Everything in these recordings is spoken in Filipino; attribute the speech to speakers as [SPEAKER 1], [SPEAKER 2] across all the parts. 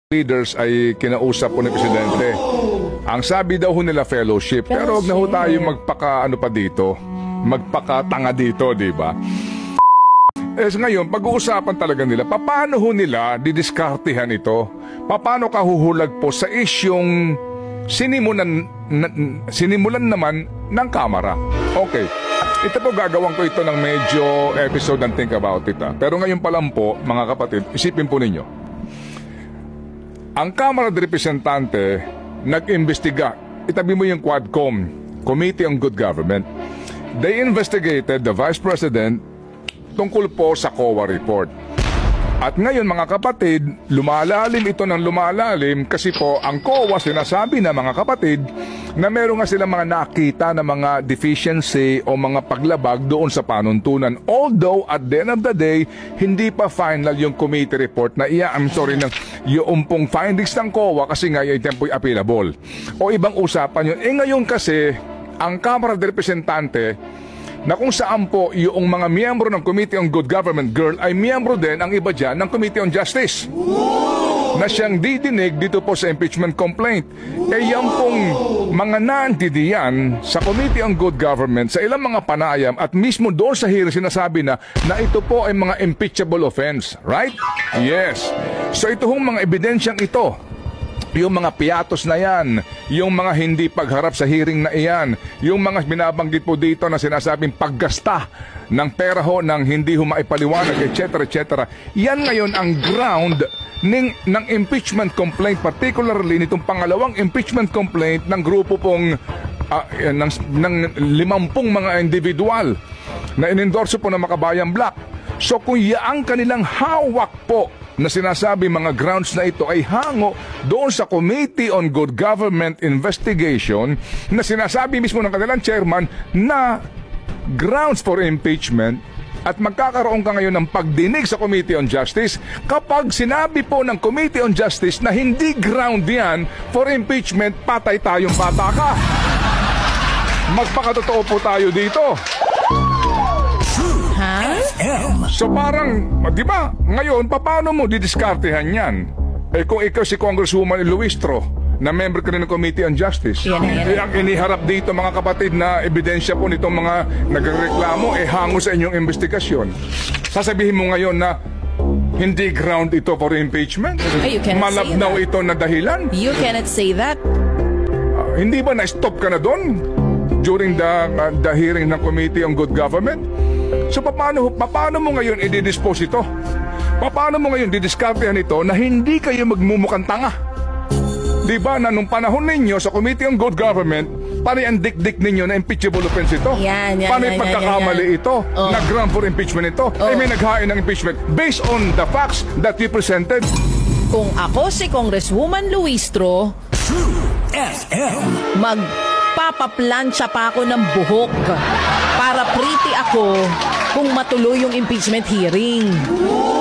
[SPEAKER 1] leaders ay kinausap po ng Presidente. Ang sabi daw ho nila fellowship. Pero huwag na ho tayo magpakatanga dito, di ba? Ngayon, pag-uusapan talaga nila, paano ho nila didiskartehan ito? Paano ka huhulag po sa isyong sinimulan naman ng Kamara? Okay. Ito po gagawin ko ito ng medyo episode and think about it. Pero ngayon pa lang po, mga kapatid, isipin po ninyo. Ang Kamara de Representante nag-imbestiga. Itabi mo yung Quadcom, Committee on Good Government. They investigated the Vice President tungkol po sa COA report. At ngayon mga kapatid, lumalalim ito ng lumalalim kasi po ang COA sinasabi na mga kapatid na meron nga silang mga nakita na mga deficiency o mga paglabag doon sa panuntunan. Although at the end of the day, hindi pa final yung committee report na yung pong findings ng COA kasi nga yung tempo'y appealable. O ibang usapan yun. Ngayon kasi, ang Kamara de Representante na kung saan po yung mga miyembro ng Committee on Good Government, ay miyembro din ang iba dyan ng Committee on Justice. Na siyang didinig dito po sa impeachment complaint. Yan pong mga naantidiyan sa Committee on Good Government, sa ilang mga panayam at mismo doon sa hearing sinasabi na ito po ay mga impeachable offense. Right? Yes. So ito hong mga ebidensyang ito, yung mga piatos na yan, yung mga hindi pagharap sa hearing na iyan, yung mga binabanggit po dito na sinasabing paggasta ng pera ho ng hindi ho maipaliwanag, etc. etc. Yan ngayon ang ground ng impeachment complaint, particularly nitong pangalawang impeachment complaint ng grupo pong ng 50 mga individual na inendorso po ng Makabayan Black. So kung yaang kanilang hawak po na sinasabi mga grounds na ito ay hango doon sa Committee on Good Government Investigation na sinasabi mismo ng kanilang chairman na grounds for impeachment at magkakaroon ka ngayon ng pagdinig sa Committee on Justice kapag sinabi po ng Committee on Justice na hindi ground yan for impeachment, patay tayong pataka. Magpakatotoo po tayo dito. So parang, di ba, ngayon, paano mo didiskartehan yan? Kung ikaw si Congresswoman Luistro, na member ka rin ng Committee on Justice, ang iniharap dito mga kapatid na ebidensya po nitong mga nagreklamo, hango sa inyong investigasyon. Sasabihin mo ngayon na hindi ground ito for impeachment? Malabnaw ito na dahilan?
[SPEAKER 2] You cannot say that.
[SPEAKER 1] Hindi ba na-stop ka na doon during the hearing ng Committee on Good Government? So paano mo ngayon i-dispose ito? Paano mo ngayon didiskartehan ito na hindi kayo magmumukhang tanga? Diba na nung panahon ninyo sa Committee on Good Government, paano ang dik-dik ninyo na impeachable offense ito? Paano yung pagkakamali ito? Na ground for impeachment ito? May naghain ng impeachment based on the facts that you presented.
[SPEAKER 2] Kung ako si Congresswoman Luistro, magpapaplansya pa ako ng buhok para pretty ako kung matuloy yung impeachment hearing.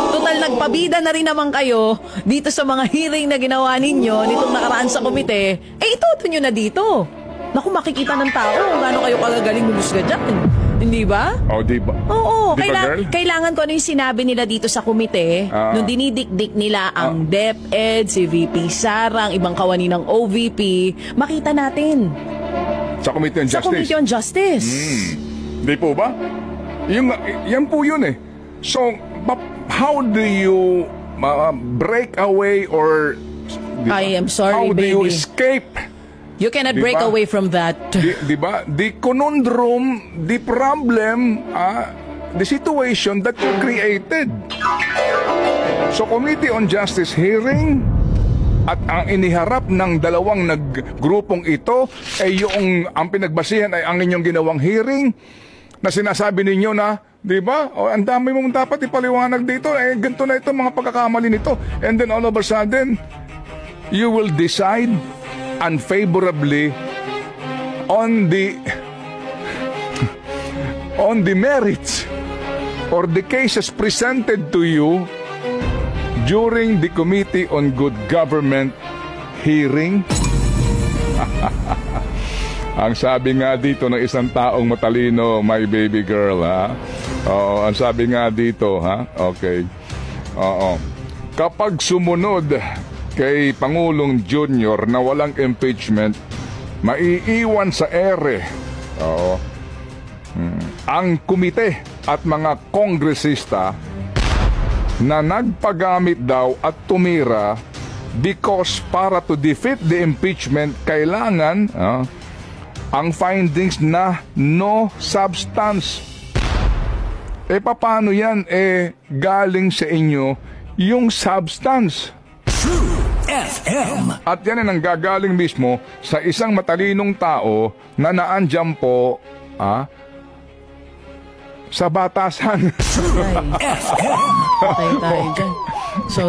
[SPEAKER 2] Total, nagpabida na rin naman kayo dito sa mga hearing na ginawa ninyo nitong nakaraan sa komite. Ituto nyo na dito. Naku, makikita ng tao kung gaano kayo kagagaling humusga dyan. Hindi ba?
[SPEAKER 1] Di ba?
[SPEAKER 2] Oo. Kailangan ko ano yung sinabi nila dito sa komite nung dinidikdik nila ang DepEd, si VP Sara, ang ibang kawani ng OVP. Makita natin.
[SPEAKER 1] Sa Committee on Justice?
[SPEAKER 2] Sa Committee on Justice.
[SPEAKER 1] Di po ba? Yan po yun eh. So, how do you break away or...
[SPEAKER 2] I am sorry,
[SPEAKER 1] baby. How do you escape?
[SPEAKER 2] You cannot break away from that.
[SPEAKER 1] Di ba? The conundrum, the problem, the situation that you created. So, Committee on Justice hearing at ang iniharap ng dalawang grupong ito ay ang pinagbasihan ay ang inyong ginawang hearing na sinasabi ninyo na, di ba? Ang dami mong dapat ipaliwanag dito. Ganito na ito, mga pagkakamali nito. And then all of a sudden, you will decide unfavorably on the merits or the cases presented to you during the Committee on Good Government hearing. Ang sabi nga dito ng isang taong matalino, my baby girl, ha? Oo, ang sabi nga dito, ha? Okay. Oo. Kapag sumunod kay Pangulong Junior na walang impeachment, maiiwan sa ere. Oo. Ang komite at mga kongresista na nagpagamit daw at tumira because para to defeat the impeachment, kailangan ang findings na no substance. Paano yan? Galing sa inyo yung substance.
[SPEAKER 3] FM.
[SPEAKER 1] At yan ay nanggagaling mismo sa isang matalinong tao na naandyan po sa batasan.
[SPEAKER 2] Patay tayo dyan. So,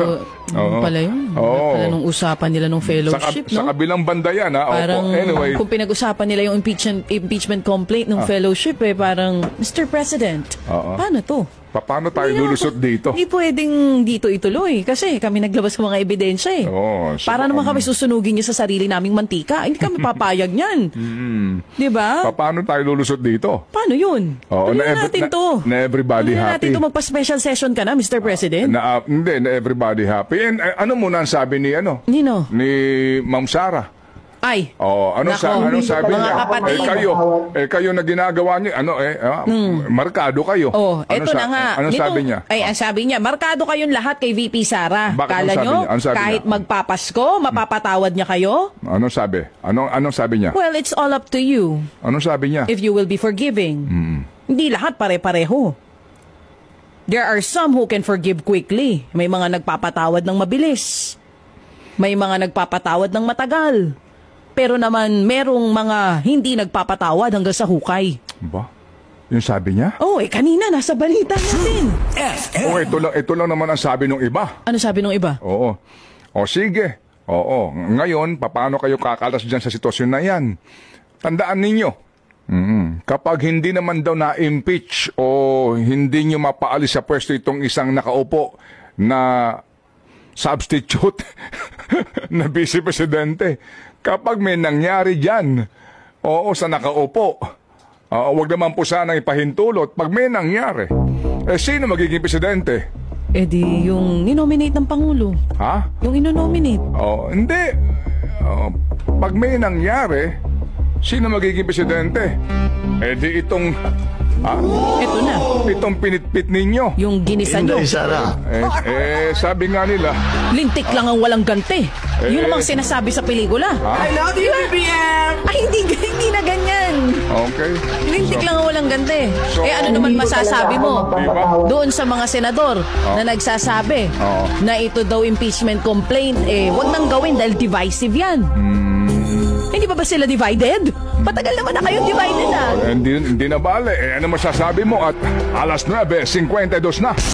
[SPEAKER 2] pala yun. Pala nung usapan nila nung fellowship, no?
[SPEAKER 1] Sa kabilang banda yan, ha?
[SPEAKER 2] Parang,
[SPEAKER 1] anyway.
[SPEAKER 2] kung pinag-usapan nila yung impeachment complaint ng fellowship, parang, Mr. President, paano to?
[SPEAKER 1] Paano tayo lulusot dito?
[SPEAKER 2] Hindi pwedeng dito ituloy kasi kami naglabas ng mga ebidensya para naman kami susunugin niyo sa sarili naming mantika. Hindi kami papayag niyan. Di ba?
[SPEAKER 1] Paano tayo lulusot dito?
[SPEAKER 2] Paano yun? Tuloy natin to.
[SPEAKER 1] Na everybody
[SPEAKER 2] Tuloy
[SPEAKER 1] happy.
[SPEAKER 2] natin to. Magpa-special session ka na, Mr. President.
[SPEAKER 1] Hindi, na everybody happy. And ano muna ang sabi ni
[SPEAKER 2] Nino?
[SPEAKER 1] Ni Ma'am Sara?
[SPEAKER 2] Ay.
[SPEAKER 1] Anong sabi
[SPEAKER 2] mga
[SPEAKER 1] niya?
[SPEAKER 2] kapatid.
[SPEAKER 1] Kayo na ginagawa niyo, markado kayo.
[SPEAKER 2] Eto na nga.
[SPEAKER 1] Anong sabi niya?
[SPEAKER 2] Ang sabi niya, markado kayong lahat kay VP Sara.
[SPEAKER 1] Bakit
[SPEAKER 2] Kala
[SPEAKER 1] anong sabi
[SPEAKER 2] nyo,
[SPEAKER 1] niya? Anong sabi
[SPEAKER 2] kahit
[SPEAKER 1] niya?
[SPEAKER 2] magpapasko, mapapatawad niya kayo?
[SPEAKER 1] Anong sabi? Anong sabi niya?
[SPEAKER 2] Well, it's all up to you.
[SPEAKER 1] Anong sabi niya?
[SPEAKER 2] If you will be forgiving. Hindi lahat pare-pareho. There are some who can forgive quickly. May mga nagpapatawad ng mabilis. May mga nagpapatawad ng matagal. Pero naman, merong mga hindi nagpapatawad hanggang sa hukay.
[SPEAKER 1] Ba? Yung sabi niya?
[SPEAKER 2] Kanina, nasa balita natin.
[SPEAKER 1] Ito lang naman ang sabi ng iba.
[SPEAKER 2] Ano sabi ng iba?
[SPEAKER 1] Sige. Ngayon, paano kayo kakalas dyan sa sitwasyon na yan? Tandaan ninyo, kapag hindi naman daw na-impeach o hindi nyo mapaalis sa pwesto itong isang nakaupo na substitute na vice presidente, kapag may nangyari dyan, sa nakaupo, wag naman po sanang ipahintulot. Pag may nangyari, sino magiging presidente?
[SPEAKER 2] Di yung ninominate ng Pangulo.
[SPEAKER 1] Ha?
[SPEAKER 2] Yung inonominate.
[SPEAKER 1] Hindi. Pag may nangyari, sino magiging presidente? Di itong...
[SPEAKER 2] Ito na.
[SPEAKER 1] Itong pinitpit ninyo.
[SPEAKER 2] Yung ginisa nyo.
[SPEAKER 1] Sabi nga nila...
[SPEAKER 2] Lintik lang ang walang ganti. Yun namang sinasabi sa pelikula.
[SPEAKER 3] I love you, BBM!
[SPEAKER 2] Ay, hindi na ganyan.
[SPEAKER 1] Okay.
[SPEAKER 2] Lintik lang ang walang ganti. Ano naman masasabi mo?
[SPEAKER 1] Diba?
[SPEAKER 2] Doon sa mga senador na nagsasabi na ito daw impeachment complaint, wag nang gawin dahil divisive yan. Hindi ba sila divided? Patagal naman na kayong divided
[SPEAKER 1] Hindi na bale. Ano masasabi mo at 9:52 na?